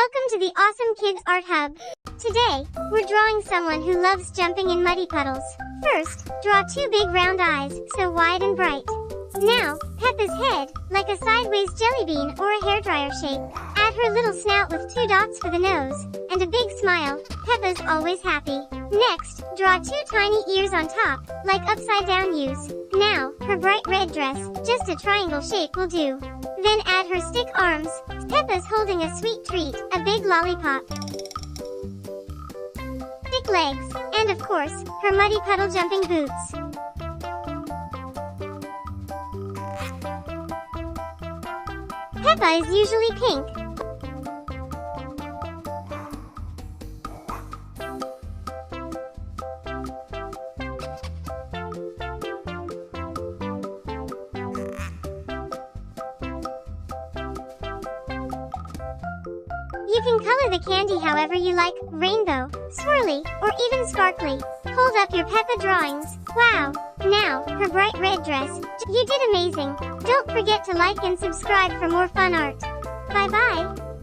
Welcome to the Awesome Kids Art Hub. Today, we're drawing someone who loves jumping in muddy puddles. First, draw two big round eyes, so wide and bright. Now, Peppa's head, like a sideways jelly bean or a hairdryer shape. Add her little snout with two dots for the nose, and a big smile. Peppa's always happy. Next, draw two tiny ears on top, like upside down U's. Now, her bright red dress, just a triangle shape will do. Then add her stick arms. Peppa's holding a sweet treat, a big lollipop. Stick legs, and of course, her muddy puddle jumping boots. Peppa is usually pink. You can color the candy however you like, rainbow, swirly, or even sparkly. Hold up your Peppa drawings. Wow! Now, her bright red dress. You did amazing. Don't forget to like and subscribe for more fun art. Bye-bye.